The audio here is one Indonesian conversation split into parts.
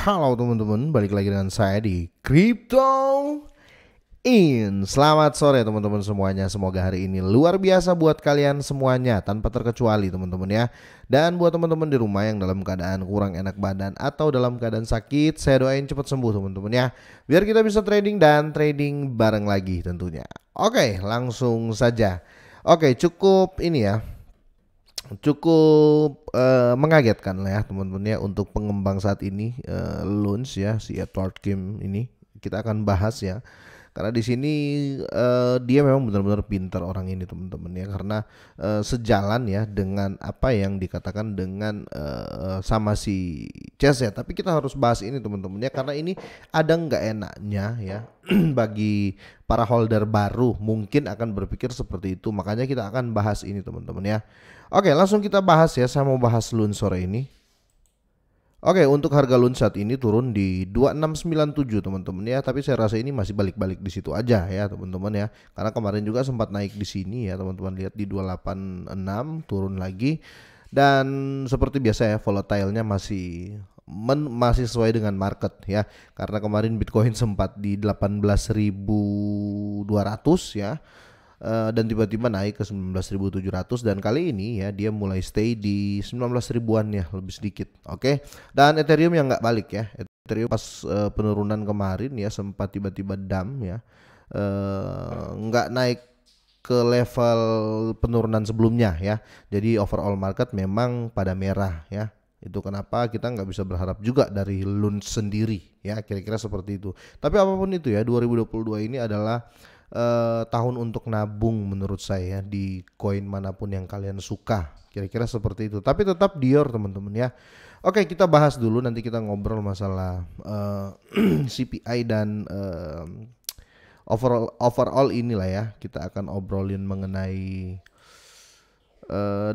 Halo teman-teman, balik lagi dengan saya di Crypto In. Selamat sore teman-teman semuanya. Semoga hari ini luar biasa buat kalian semuanya tanpa terkecuali teman-teman ya. Dan buat teman-teman di rumah yang dalam keadaan kurang enak badan atau dalam keadaan sakit, saya doain cepat sembuh teman-teman ya. Biar kita bisa trading dan trading bareng lagi tentunya. Oke, langsung saja. Oke, cukup ini ya. Cukup mengagetkan lah ya teman-teman ya untuk pengembang saat ini, Lunch ya, si Edward Kim ini kita akan bahas ya, karena di sini dia memang benar-benar pintar orang ini teman-teman ya, karena sejalan ya dengan apa yang dikatakan dengan sama si Chess ya. Tapi kita harus bahas ini teman-teman ya, karena ini ada nggak enaknya ya bagi para holder baru mungkin akan berpikir seperti itu, makanya kita akan bahas ini teman-teman ya. Oke, langsung kita bahas ya. Saya mau bahas LUN sore ini. Oke, untuk harga LUN saat ini turun di 2697 teman-teman ya, tapi saya rasa ini masih balik-balik di situ aja ya teman-teman ya. Karena kemarin juga sempat naik di sini ya teman-teman, lihat di 286 turun lagi. Dan seperti biasa ya, volatilenya masih sesuai dengan market ya. Karena kemarin Bitcoin sempat di 18.200 ya. Dan tiba-tiba naik ke 19.700, dan kali ini ya dia mulai stay di 19 ribuan ya, lebih sedikit. Oke. Dan Ethereum yang nggak balik ya. Ethereum pas penurunan kemarin ya sempat tiba-tiba dump ya, nggak naik ke level penurunan sebelumnya ya. Jadi overall market memang pada merah ya. Itu kenapa kita nggak bisa berharap juga dari LUN sendiri ya, kira-kira seperti itu. Tapi apapun itu ya, 2022 ini adalah tahun untuk nabung menurut saya di koin manapun yang kalian suka, kira-kira seperti itu. Tapi tetap Dior teman-teman ya. Oke, kita bahas dulu, nanti kita ngobrol masalah CPI dan overall inilah ya. Kita akan obrolin mengenai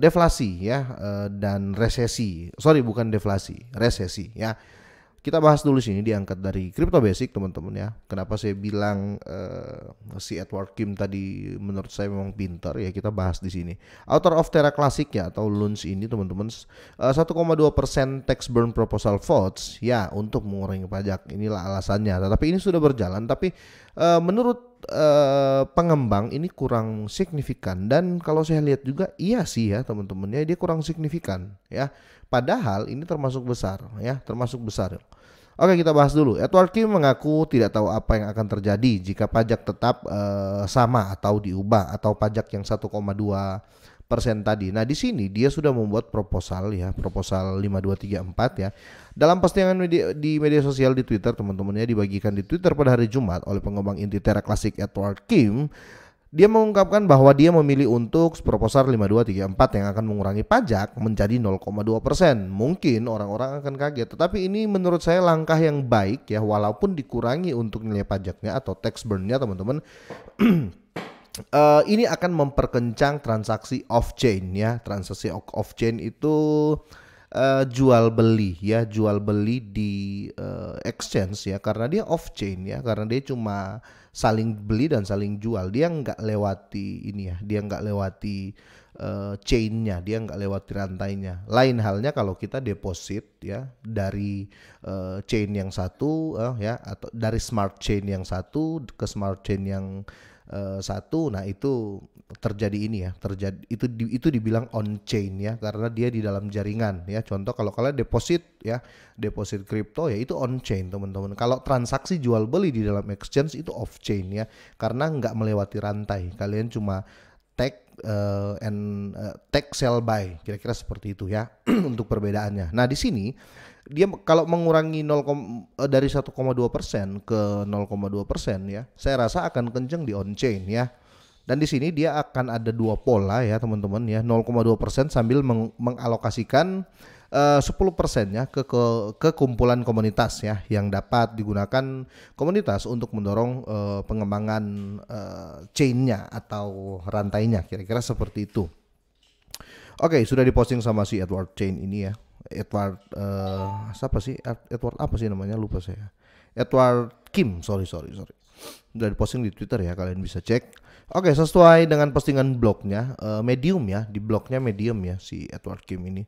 deflasi ya, dan resesi. Sorry, bukan deflasi, resesi ya. Kita bahas dulu sini, diangkat dari Crypto Basic teman-teman ya. Kenapa saya bilang si Edward Kim tadi menurut saya memang pintar ya, kita bahas di sini. Author of Terra Classic ya, atau LUNS ini teman-teman, 1,2% tax burn proposal votes ya untuk mengurangi pajak. Inilah alasannya. Tapi ini sudah berjalan, tapi menurut pengembang ini kurang signifikan, dan kalau saya lihat juga iya sih ya teman-teman ya, dia kurang signifikan ya. Padahal ini termasuk besar ya, termasuk besar. Oke, kita bahas dulu. Edward Kim mengaku tidak tahu apa yang akan terjadi jika pajak tetap sama atau diubah, atau pajak yang 1,2% tadi. Nah, di sini dia sudah membuat proposal ya, proposal 5234 ya. Dalam postingan di media sosial di Twitter teman-teman ya, dibagikan di Twitter pada hari Jumat oleh pengembang inti Terra Classic Edward Kim. Dia mengungkapkan bahwa dia memilih untuk proposal 5234 yang akan mengurangi pajak menjadi 0,2%. Mungkin orang-orang akan kaget, tetapi ini menurut saya langkah yang baik ya, walaupun dikurangi untuk nilai pajaknya atau tax burn-nya teman-teman. Ini akan memperkencang transaksi off-chain ya. Transaksi off-chain itu jual beli ya, jual beli di exchange ya, karena dia off-chain ya, karena dia cuma saling beli dan saling jual. Dia nggak lewati ini ya, dia nggak lewati chainnya, dia nggak lewati rantainya. Lain halnya kalau kita deposit ya dari chain yang satu ya, atau dari smart chain yang satu ke smart chain yang satu. Nah, itu terjadi ini ya, terjadi itu dibilang on chain ya, karena dia di dalam jaringan ya. Contoh kalau kalian deposit ya, deposit kripto ya, itu on chain teman-teman. Kalau transaksi jual beli di dalam exchange itu off chain ya, karena nggak melewati rantai. Kalian cuma take take sell buy, kira-kira seperti itu ya. Untuk perbedaannya. Nah, di sini dia kalau mengurangi dari 1,2% ke 0,2% ya, saya rasa akan kenceng di on chain ya. Dan di sini dia akan ada dua pola ya teman-teman ya, 0,2% sambil mengalokasikan 10% ya ke kumpulan komunitas ya, yang dapat digunakan komunitas untuk mendorong pengembangan chainnya atau rantainya, kira-kira seperti itu. Oke, sudah diposting sama si Edward Chain ini ya. Edward siapa sih? Edward apa sih namanya? Lupa saya. Edward Kim, sorry. Udah diposting di Twitter ya, kalian bisa cek. Oke, sesuai dengan postingan blognya, Medium ya, di blognya Medium ya si Edward Kim ini.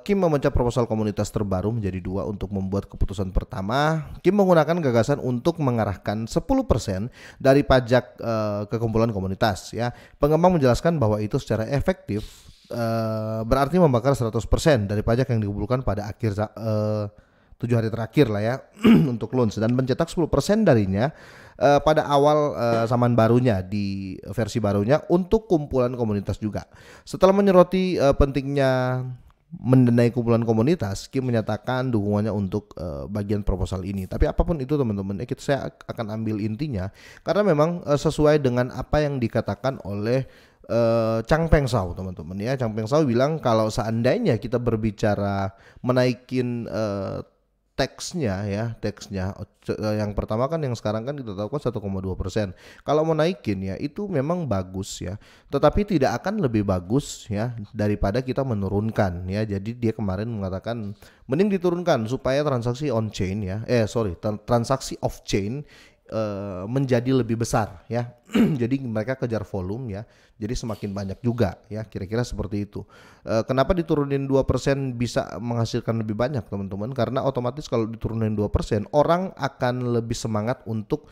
Kim memecah proposal komunitas terbaru menjadi dua untuk membuat keputusan pertama. Kim menggunakan gagasan untuk mengarahkan 10% dari pajak ke kumpulan komunitas ya. Pengembang menjelaskan bahwa itu secara efektif berarti membakar 100% dari pajak yang dikumpulkan pada akhir 7 hari terakhir lah ya untuk launch, dan mencetak 10% darinya pada awal zaman barunya di versi barunya untuk kumpulan komunitas juga. Setelah menyoroti pentingnya mendanai kumpulan komunitas, Kim menyatakan dukungannya untuk bagian proposal ini. Tapi apapun itu teman-teman, saya akan ambil intinya karena memang sesuai dengan apa yang dikatakan oleh Chang Peng Shao teman-teman ya. Chang Peng Shao bilang kalau seandainya kita berbicara menaikin teksnya yang pertama kan yang sekarang kan kita tahu kan 1,2%. Kalau mau naikin ya itu memang bagus ya, tetapi tidak akan lebih bagus ya daripada kita menurunkan ya. Jadi dia kemarin mengatakan mending diturunkan supaya transaksi on chain ya transaksi off chain menjadi lebih besar ya. Jadi mereka kejar volume ya. Jadi semakin banyak juga ya, kira-kira seperti itu. Kenapa diturunin 2% bisa menghasilkan lebih banyak teman-teman? Karena otomatis kalau diturunin 2%, orang akan lebih semangat untuk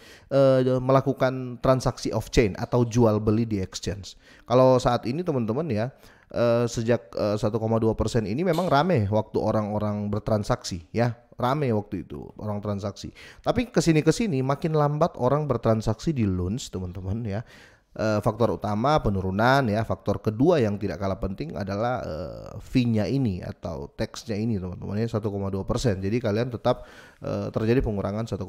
melakukan transaksi off chain atau jual beli di exchange. Kalau saat ini teman-teman ya, sejak 1,2% ini memang rame waktu orang-orang bertransaksi ya, rame waktu itu orang transaksi. Tapi kesini makin lambat orang bertransaksi di launch teman-teman ya. Faktor utama penurunan ya. Faktor kedua yang tidak kalah penting adalah fee-nya ini atau tax-nya ini teman-teman ya, 1,2%. Jadi kalian tetap terjadi pengurangan 1,2%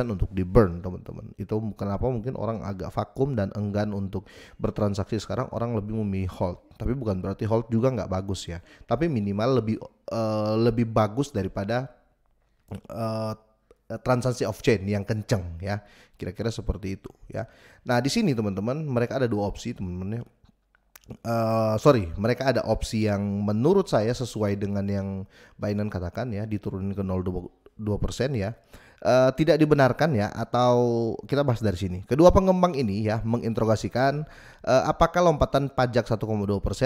untuk di burn teman-teman. Itu kenapa mungkin orang agak vakum dan enggan untuk bertransaksi sekarang. Orang lebih memilih hold. Tapi bukan berarti hold juga nggak bagus ya. Tapi minimal lebih bagus daripada transaksi off chain yang kenceng ya, kira-kira seperti itu ya. Nah di sini teman-teman mereka ada dua opsi teman-teman ya. Mereka ada opsi yang menurut saya sesuai dengan yang Binance katakan ya, diturunin ke 0,2% ya. Tidak dibenarkan ya, atau kita bahas dari sini. Kedua pengembang ini ya menginterogasikan apakah lompatan pajak 1,2%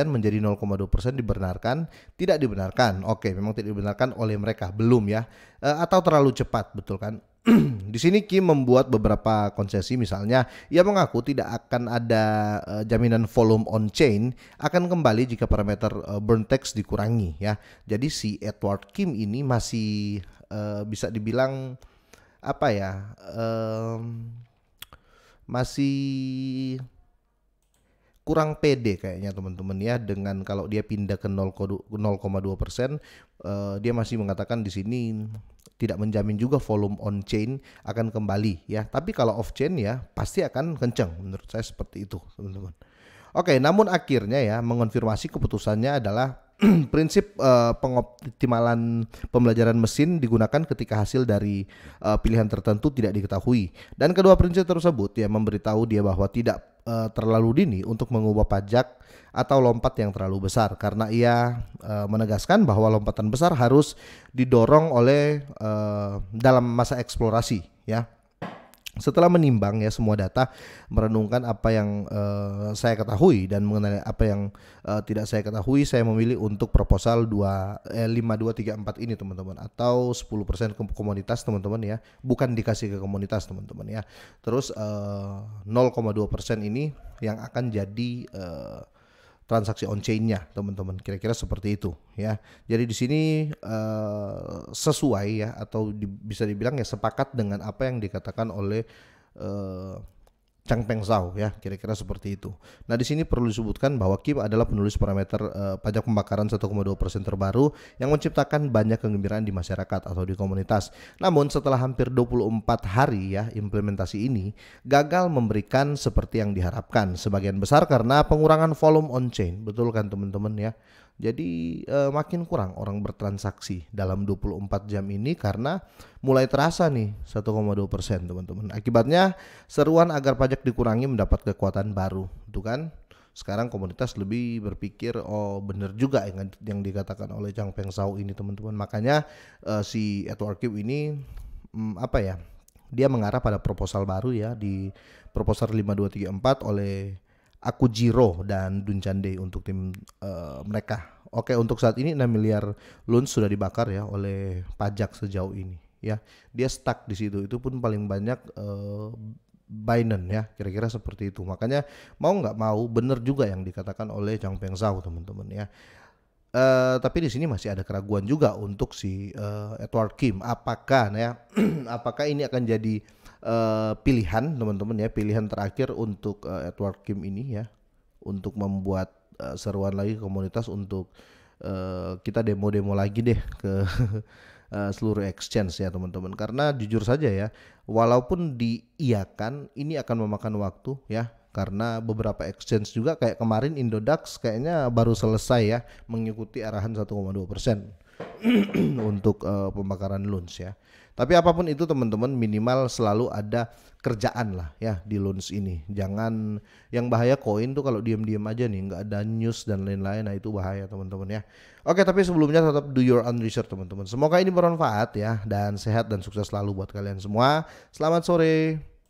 menjadi 0,2% dibenarkan? Tidak dibenarkan. Oke, memang tidak dibenarkan oleh mereka, belum ya. Atau terlalu cepat, betul kan? Di sini Kim membuat beberapa konsesi, misalnya ia mengaku tidak akan ada jaminan volume on chain akan kembali jika parameter burn tax dikurangi ya. Jadi si Edward Kim ini masih bisa dibilang apa ya, masih kurang pede kayaknya teman-teman ya, dengan kalau dia pindah ke 0,2%, dia masih mengatakan di sini tidak menjamin juga volume on chain akan kembali ya. Tapi kalau off chain ya pasti akan kencang, menurut saya seperti itu teman-teman. Oke, namun akhirnya ya mengonfirmasi keputusannya adalah prinsip pengoptimalan pembelajaran mesin digunakan ketika hasil dari pilihan tertentu tidak diketahui. Dan kedua prinsip tersebut ya memberitahu dia bahwa tidak terlalu dini untuk mengubah pajak atau lompat yang terlalu besar, karena ia menegaskan bahwa lompatan besar harus didorong oleh dalam masa eksplorasi ya. Setelah menimbang ya semua data, merenungkan apa yang saya ketahui dan mengenai apa yang tidak saya ketahui, saya memilih untuk proposal 5234 ini teman-teman, atau 10% ke komunitas teman-teman ya, bukan dikasih ke komunitas teman-teman ya. Terus 0,2% ini yang akan jadi transaksi on chain-nya teman-teman, kira-kira seperti itu ya. Jadi di sini sesuai ya, atau bisa dibilang ya sepakat dengan apa yang dikatakan oleh Chang Peng Shao ya, kira-kira seperti itu. Nah di sini perlu disebutkan bahwa Kim adalah penulis parameter pajak pembakaran 1,2% terbaru yang menciptakan banyak kegembiraan di masyarakat atau di komunitas. Namun setelah hampir 24 hari ya implementasi ini gagal memberikan seperti yang diharapkan, sebagian besar karena pengurangan volume on chain, betul kan teman-teman ya. Jadi makin kurang orang bertransaksi dalam 24 jam ini karena mulai terasa nih 1,2% teman-teman. Akibatnya seruan agar pajak dikurangi mendapat kekuatan baru, itu kan. Sekarang komunitas lebih berpikir, oh benar juga yang dikatakan oleh Chang Peng Shao ini teman-teman. Makanya si Edward Kim ini dia mengarah pada proposal baru ya di proposal 5234 oleh Akujiro dan Dunchande untuk tim mereka. Oke, untuk saat ini 6 miliar loans sudah dibakar ya oleh pajak sejauh ini ya. Dia stuck di situ. Itu pun paling banyak Binance ya, kira-kira seperti itu. Makanya mau nggak mau benar juga yang dikatakan oleh Changpeng Zhao teman-teman ya. Tapi di sini masih ada keraguan juga untuk si Edward Kim. Apakah ya, apakah ini akan jadi pilihan teman-teman ya, pilihan terakhir untuk Edward Kim ini ya, untuk membuat seruan lagi ke komunitas untuk kita demo-demo lagi deh ke seluruh exchange ya teman-teman. Karena jujur saja ya, walaupun diiyakan, ini akan memakan waktu ya. Karena beberapa exchange juga kayak kemarin Indodax kayaknya baru selesai ya mengikuti arahan 1,2% untuk pembakaran loans ya. Tapi apapun itu teman-teman, minimal selalu ada kerjaan lah ya di loans ini. Jangan, yang bahaya koin tuh kalau diam-diam aja nih, nggak ada news dan lain-lain, nah itu bahaya teman-teman ya. Oke, tapi sebelumnya tetap do your own research teman-teman. Semoga ini bermanfaat ya, dan sehat dan sukses selalu buat kalian semua. Selamat sore.